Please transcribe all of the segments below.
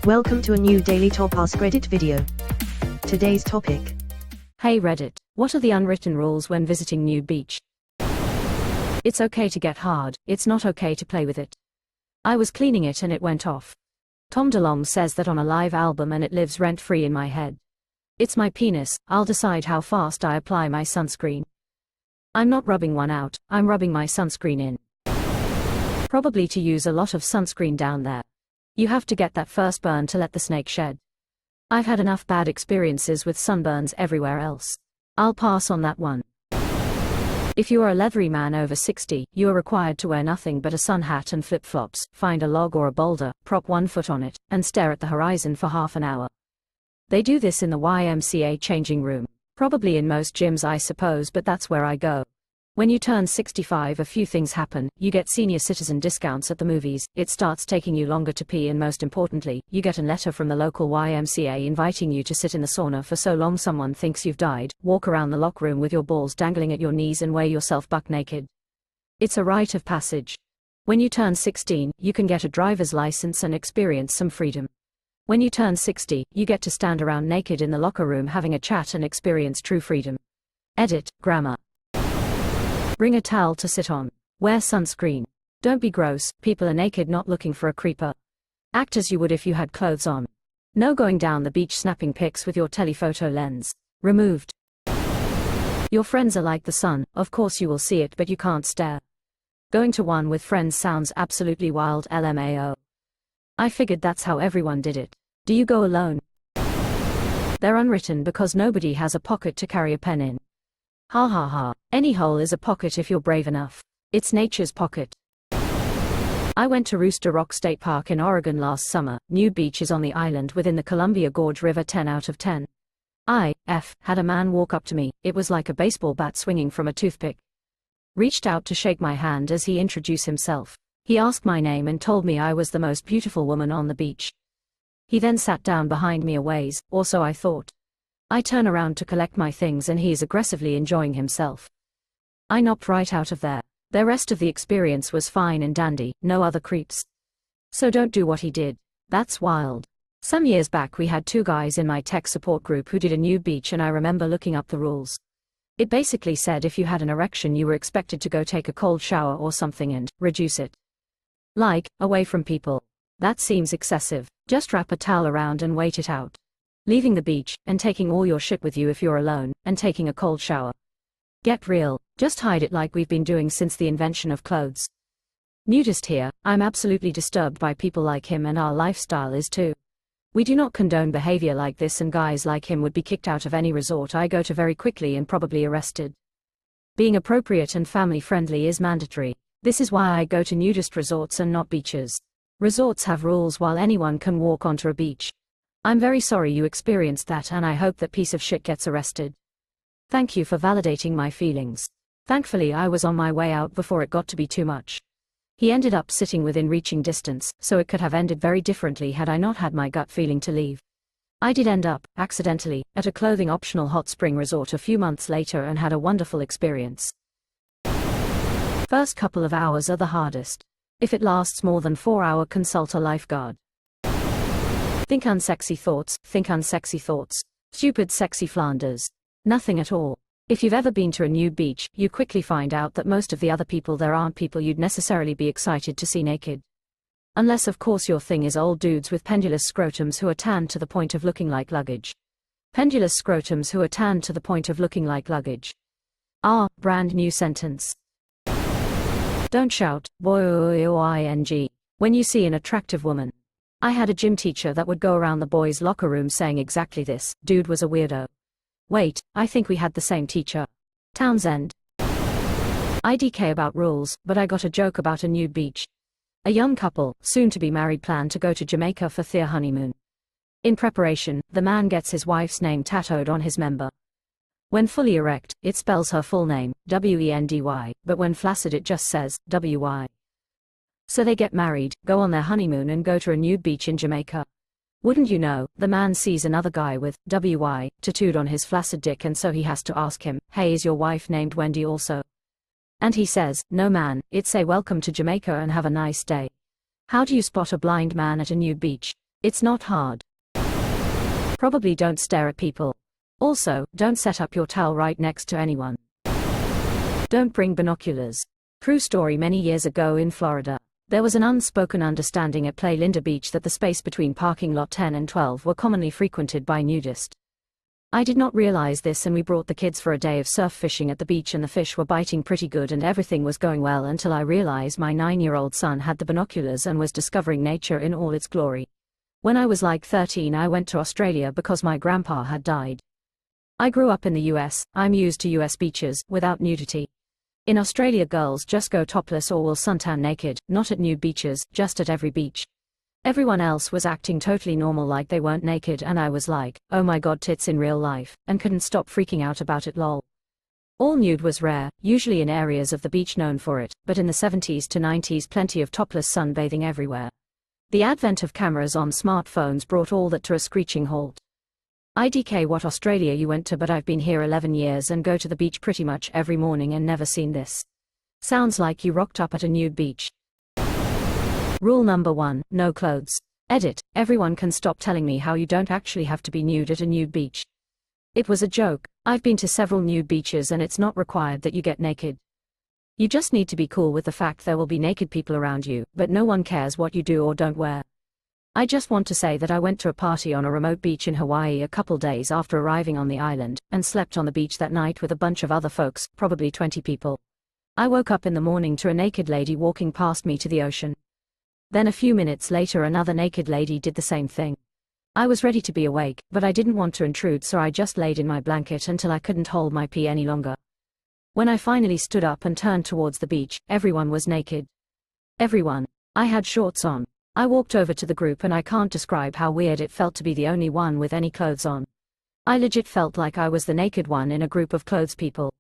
Welcome to a new daily top AskReddit video. Today's topic. Hey Reddit, what are the unwritten rules when visiting Nude Beach? It's okay to get hard, it's not okay to play with it. I was cleaning it and it went off. Tom DeLonge says that on a live album and it lives rent-free in my head. It's my penis, I'll decide how fast I apply my sunscreen. I'm not rubbing one out, I'm rubbing my sunscreen in. Probably to use a lot of sunscreen down there. You have to get that first burn to let the snake shed. I've had enough bad experiences with sunburns everywhere else. I'll pass on that one. If you are a leathery man over 60, you are required to wear nothing but a sun hat and flip-flops, find a log or a boulder, prop one foot on it, and stare at the horizon for half an hour. They do this in the YMCA changing room. Probably in most gyms I suppose, but that's where I go. When you turn 65 a few things happen, you get senior citizen discounts at the movies, it starts taking you longer to pee, and most importantly, you get a letter from the local YMCA inviting you to sit in the sauna for so long someone thinks you've died, walk around the locker room with your balls dangling at your knees and wear yourself buck naked. It's a rite of passage. When you turn 16, you can get a driver's license and experience some freedom. When you turn 60, you get to stand around naked in the locker room having a chat and experience true freedom. Edit, grammar. Bring a towel to sit on. Wear sunscreen. Don't be gross, people are naked not looking for a creeper. Act as you would if you had clothes on. No going down the beach snapping pics with your telephoto lens. Removed. Your friends are like the sun, of course you will see it but you can't stare. Going to one with friends sounds absolutely wild, LMAO. I figured that's how everyone did it. Do you go alone? They're unwritten because nobody has a pocket to carry a pen in. Ha ha ha, any hole is a pocket if you're brave enough. It's nature's pocket. I went to Rooster Rock State Park in Oregon last summer. Nude Beach is on the island within the Columbia Gorge River. 10 out of 10. Had a man walk up to me, it was like a baseball bat swinging from a toothpick. Reached out to shake my hand as he introduced himself. He asked my name and told me I was the most beautiful woman on the beach. He then sat down behind me a ways, or so I thought. I turn around to collect my things and he is aggressively enjoying himself. I knocked right out of there. The rest of the experience was fine and dandy, no other creeps. So don't do what he did. That's wild. Some years back we had two guys in my tech support group who did a Nude Beach and I remember looking up the rules. It basically said if you had an erection you were expected to go take a cold shower or something and reduce it. Like, away from people. That seems excessive. Just wrap a towel around and wait it out. Leaving the beach, and taking all your shit with you if you're alone, and taking a cold shower. Get real, just hide it like we've been doing since the invention of clothes. Nudist here, I'm absolutely disturbed by people like him and our lifestyle is too. We do not condone behavior like this and guys like him would be kicked out of any resort I go to very quickly and probably arrested. Being appropriate and family friendly is mandatory. This is why I go to nudist resorts and not beaches. Resorts have rules while anyone can walk onto a beach. I'm very sorry you experienced that and I hope that piece of shit gets arrested. Thank you for validating my feelings. Thankfully I was on my way out before it got to be too much. He ended up sitting within reaching distance, so it could have ended very differently had I not had my gut feeling to leave. I did end up, accidentally, at a clothing optional hot spring resort a few months later and had a wonderful experience. First couple of hours are the hardest. If it lasts more than 4 hours, consult a lifeguard. Think unsexy thoughts, think unsexy thoughts. Stupid sexy Flanders. Nothing at all. If you've ever been to a nude beach, you quickly find out that most of the other people there aren't people you'd necessarily be excited to see naked. Unless of course your thing is old dudes with pendulous scrotums who are tanned to the point of looking like luggage. Pendulous scrotums who are tanned to the point of looking like luggage. Brand new sentence. Don't shout, boing, when you see an attractive woman. I had a gym teacher that would go around the boys' locker room saying exactly this, dude was a weirdo. Wait, I think we had the same teacher. Townsend. IDK about rules, but I got a joke about a nude beach. A young couple, soon to be married, plan to go to Jamaica for their honeymoon. In preparation, the man gets his wife's name tattooed on his member. When fully erect, it spells her full name, Wendy, but when flaccid it just says, WY. So they get married, go on their honeymoon and go to a nude beach in Jamaica. Wouldn't you know, the man sees another guy with WY tattooed on his flaccid dick and so he has to ask him, hey, is your wife named Wendy also? And he says, no man, it's say welcome to Jamaica and have a nice day. How do you spot a blind man at a nude beach? It's not hard. Probably don't stare at people. Also, don't set up your towel right next to anyone. Don't bring binoculars. True story. Many years ago in Florida, there was an unspoken understanding at Playa Linda Beach that the space between parking lot 10 and 12 were commonly frequented by nudists. I did not realize this, and we brought the kids for a day of surf fishing at the beach, and the fish were biting pretty good and everything was going well until I realized my 9-year-old son had the binoculars and was discovering nature in all its glory. When I was like 13, I went to Australia because my grandpa had died. I grew up in the US, I'm used to US beaches, without nudity. In Australia, girls just go topless or will suntan naked, not at nude beaches, just at every beach. Everyone else was acting totally normal, like they weren't naked, and I was like, oh my god, tits in real life, and couldn't stop freaking out about it, lol. All nude was rare, usually in areas of the beach known for it, but in the 70s to 90s plenty of topless sunbathing everywhere. The advent of cameras on smartphones brought all that to a screeching halt. IDK what Australia you went to, but I've been here 11 years and go to the beach pretty much every morning and never seen this. Sounds like you rocked up at a nude beach. Rule number 1, no clothes. Edit, everyone can stop telling me how you don't actually have to be nude at a nude beach. It was a joke. I've been to several nude beaches and it's not required that you get naked. You just need to be cool with the fact there will be naked people around you, but no one cares what you do or don't wear. I just want to say that I went to a party on a remote beach in Hawaii a couple days after arriving on the island, and slept on the beach that night with a bunch of other folks, probably 20 people. I woke up in the morning to a naked lady walking past me to the ocean. Then a few minutes later another naked lady did the same thing. I was ready to be awake, but I didn't want to intrude, so I just laid in my blanket until I couldn't hold my pee any longer. When I finally stood up and turned towards the beach, everyone was naked. Everyone. I had shorts on. I walked over to the group and I can't describe how weird it felt to be the only one with any clothes on. I legit felt like I was the naked one in a group of clothes people.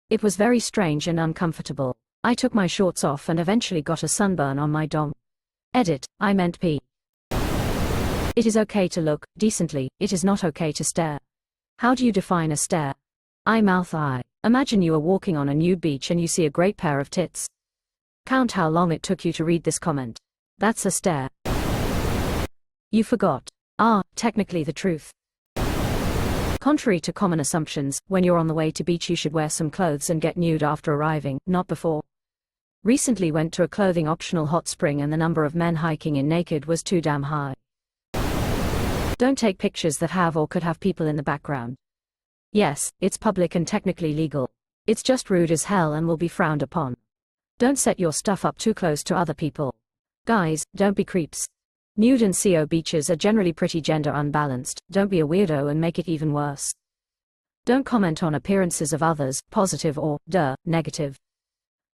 It was very strange and uncomfortable. I took my shorts off and eventually got a sunburn on my dong. Edit, I meant pee. It is okay to look decently, it is not okay to stare. How do you define a stare? Eye mouth eye. Imagine you are walking on a nude beach and you see a great pair of tits. Count how long it took you to read this comment. That's a stare. You forgot. Technically the truth. Contrary to common assumptions, when you're on the way to beach you should wear some clothes and get nude after arriving, not before. Recently went to a clothing optional hot spring and the number of men hiking in naked was too damn high. Don't take pictures that have or could have people in the background. Yes, it's public and technically legal. It's just rude as hell and will be frowned upon. Don't set your stuff up too close to other people. Guys, don't be creeps. Nude and CO beaches are generally pretty gender unbalanced, don't be a weirdo and make it even worse. Don't comment on appearances of others, positive or, negative.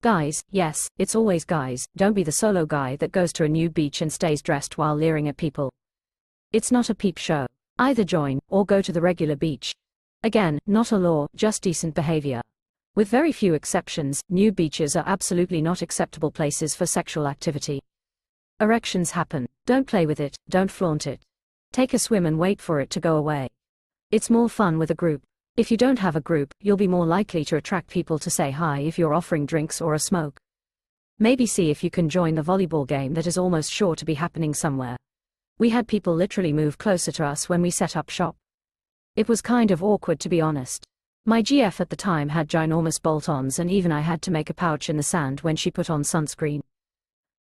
Guys, yes, it's always guys, don't be the solo guy that goes to a nude beach and stays dressed while leering at people. It's not a peep show. Either join, or go to the regular beach. Again, not a law, just decent behavior. With very few exceptions, nude beaches are absolutely not acceptable places for sexual activity. Erections happen. Don't play with it, don't flaunt it. Take a swim and wait for it to go away. It's more fun with a group. If you don't have a group, you'll be more likely to attract people to say hi if you're offering drinks or a smoke. Maybe see if you can join the volleyball game that is almost sure to be happening somewhere. We had people literally move closer to us when we set up shop. It was kind of awkward, to be honest. My GF at the time had ginormous bolt-ons and even I had to make a pouch in the sand when she put on sunscreen.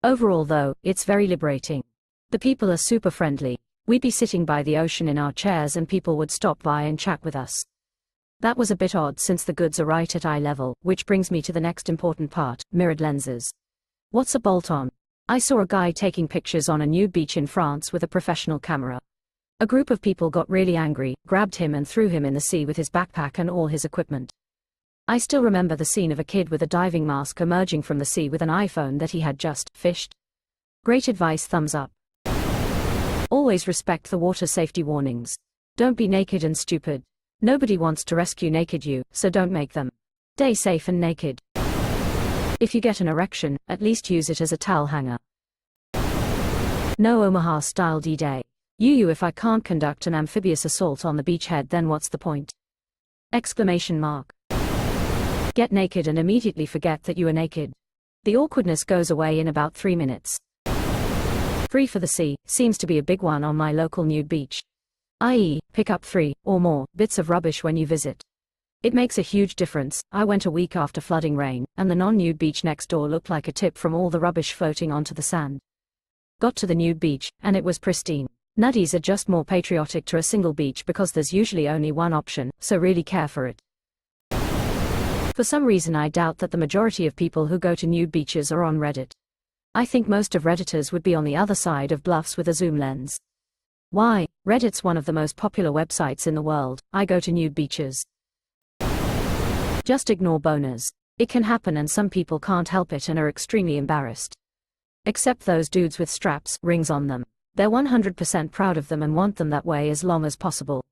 Overall though, it's very liberating. The people are super friendly. We'd be sitting by the ocean in our chairs and people would stop by and chat with us. That was a bit odd since the goods are right at eye level, which brings me to the next important part, mirrored lenses. What's a bolt-on? I saw a guy taking pictures on a nude beach in France with a professional camera. A group of people got really angry, grabbed him and threw him in the sea with his backpack and all his equipment. I still remember the scene of a kid with a diving mask emerging from the sea with an iPhone that he had just fished. Great advice, thumbs up. Always respect the water safety warnings. Don't be naked and stupid. Nobody wants to rescue naked you, so don't make them. Stay safe and naked. If you get an erection, at least use it as a towel hanger. No Omaha style D-Day. If I can't conduct an amphibious assault on the beachhead, then what's the point? Exclamation mark. Get naked and immediately forget that you are naked. The awkwardness goes away in about 3 minutes. 3 for the C seems to be a big one on my local nude beach. I.e., pick up 3 or more bits of rubbish when you visit. It makes a huge difference. I went a week after flooding rain, and the non-nude beach next door looked like a tip from all the rubbish floating onto the sand. Got to the nude beach, and it was pristine. Nudies are just more patriotic to a single beach because there's usually only one option, so really care for it. For some reason I doubt that the majority of people who go to nude beaches are on Reddit. I think most of Redditors would be on the other side of bluffs with a zoom lens. Why? Reddit's one of the most popular websites in the world. I go to nude beaches. Just ignore boners. It can happen and some people can't help it and are extremely embarrassed. Except those dudes with straps, rings on them. They're 100% proud of them and want them that way as long as possible.